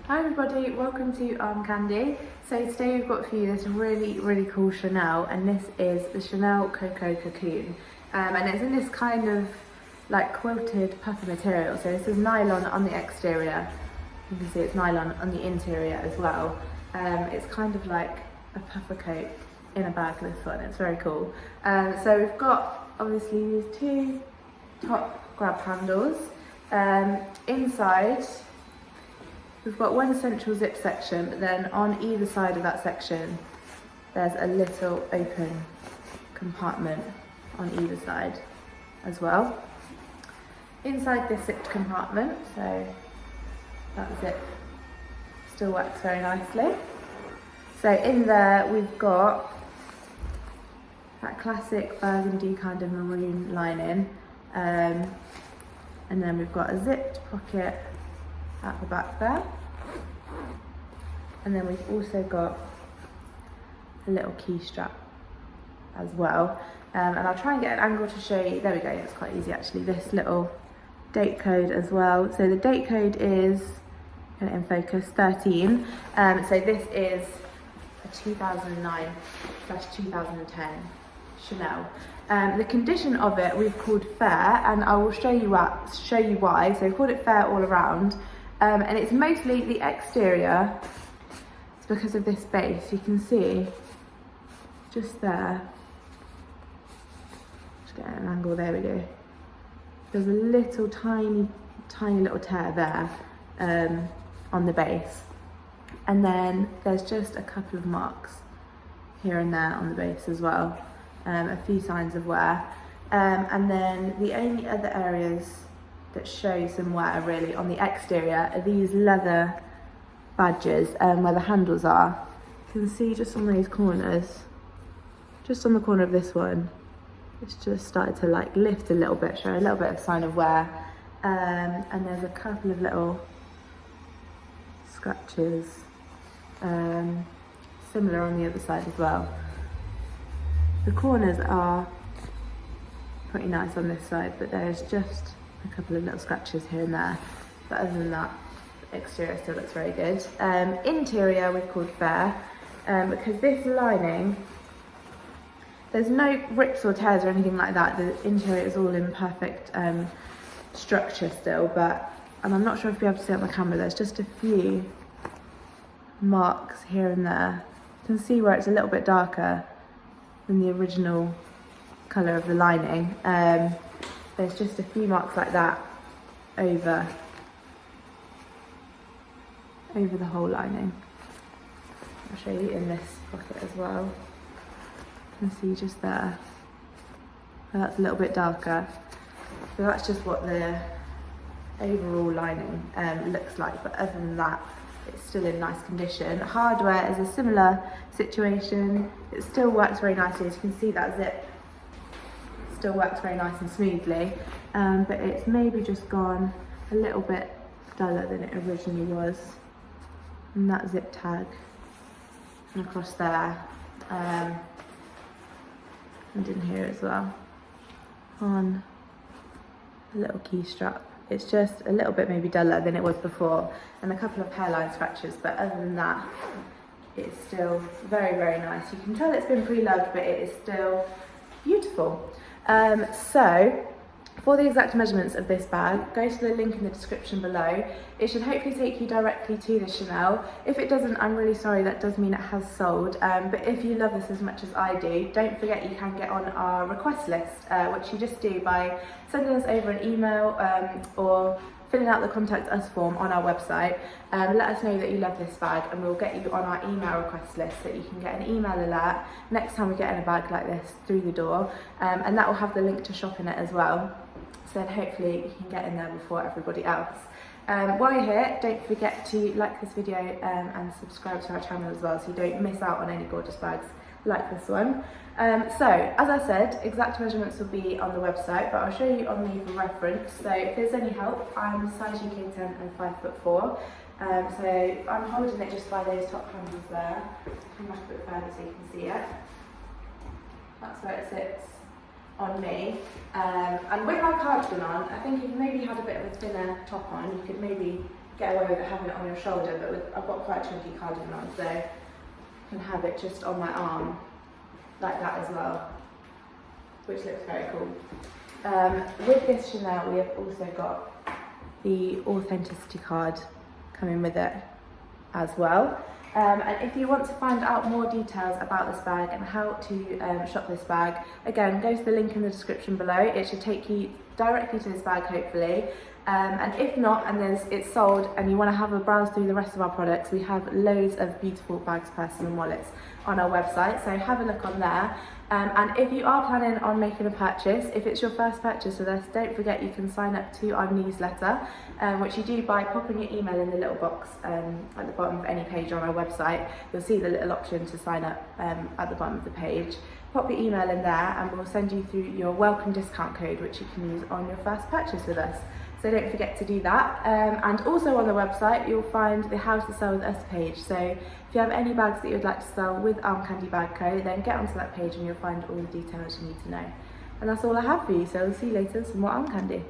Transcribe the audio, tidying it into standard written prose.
Hi everybody, welcome to Candy. So today we've got for you this really cool Chanel, and this is the Chanel Coco Cocoon. And it's in this kind of like quilted puffy material. So this is nylon on the exterior. You can see it's nylon on the interior as well. It's kind of like a puffer coat in a bag, this one. It's very cool. So we've got obviously these two top grab handles. Inside we've got one central zip section, but then on either side of that section there's a little open compartment on either side as well. Inside this zipped compartment, so that zip still works very nicely. So in there we've got that classic burgundy kind of maroon lining, and then we've got a zipped pocket at the back there, and then we've also got a little key strap as well, and I'll try and get an angle to show you. There we go, it's quite easy actually. This little date code as well. So the date code is in focus 13. So this is a 2009/2010 Chanel. The condition of it we've called fair, and I will show you why. So we've called it fair all around, and it's mostly the exterior. It's because of this base. You can see just there. Just get an angle. There we go. There's a little tiny little tear there on the base, and then there's just a couple of marks here and there on the base as well. A few signs of wear, and then the only other areas that show some wear really on the exterior are these leather badges where the handles are. You can see just on those corners, just on the corner of this one, it's just started to like lift a little bit, show a little bit of sign of wear, and there's a couple of little scratches, similar on the other side as well. The corners are pretty nice on this side, but there's just a couple of little scratches here and there. But other than that, the exterior still looks very good. Interior we've called fair, because this lining, there's no rips or tears or anything like that. The interior is all in perfect structure still, and I'm not sure if you'll be able to see it on the camera, there's just a few marks here and there. You can see where it's a little bit darker than the original colour of the lining. There's just a few marks like that over the whole lining. I'll show you in this pocket as well. You can see just there. That's a little bit darker. So that's just what the overall lining looks like, but other than that, it's still in nice condition. Hardware is a similar situation. It still works very nicely. As you can see, that zip still works very nice and smoothly, but it's maybe just gone a little bit duller than it originally was. And that zip tag and across there, and in here as well, on a little key strap. It's just a little bit maybe duller than it was before, and a couple of hairline scratches, but other than that, it's still very nice. You can tell it's been pre-loved, but it is still beautiful. So for the exact measurements of this bag, go to the link in the description below. It should hopefully take you directly to the Chanel. If it doesn't, I'm really sorry, that does mean it has sold. But if you love this as much as I do, don't forget you can get on our request list, which you just do by sending us over an email or filling out the contact us form on our website. Let us know that you love this bag, and we'll get you on our email request list so that you can get an email alert next time we get in a bag like this through the door, and that will have the link to shop in it as well. So then hopefully you can get in there before everybody else. While you're here, don't forget to like this video and subscribe to our channel as well, so you don't miss out on any gorgeous bags like this one. So as I said, exact measurements will be on the website, but I'll show you on the for reference. So if there's any help, I'm size UK 10 and 5'4". So I'm holding it just by those top handles there. Come back a bit further so you can see it. That's where it sits on me. And with my cardigan on, I think if you maybe had a bit of a thinner top on, you could maybe get away with it having it on your shoulder, but I've got quite a chunky cardigan on, so I can have it just on my arm like that as well, which looks very cool. With this Chanel, we have also got the authenticity card coming with it as well. And if you want to find out more details about this bag and how to shop this bag, again, go to the link in the description below. It should take you directly to this bag, hopefully. And if not, and it's sold and you want to have a browse through the rest of our products, we have loads of beautiful bags, purses and wallets on our website, so have a look on there. And if you are planning on making a purchase, if it's your first purchase with us, don't forget you can sign up to our newsletter, which you do by popping your email in the little box at the bottom of any page on our website. You'll see the little option to sign up at the bottom of the page. Pop your email in there and we'll send you through your welcome discount code, which you can use on your first purchase with us. So don't forget to do that. And also on the website, you'll find the How to Sell With Us page. So if you have any bags that you would like to sell with Arm Candy Bag Co, then get onto that page and you'll find all the details you need to know. And that's all I have for you. So I'll see you later with some more Arm Candy.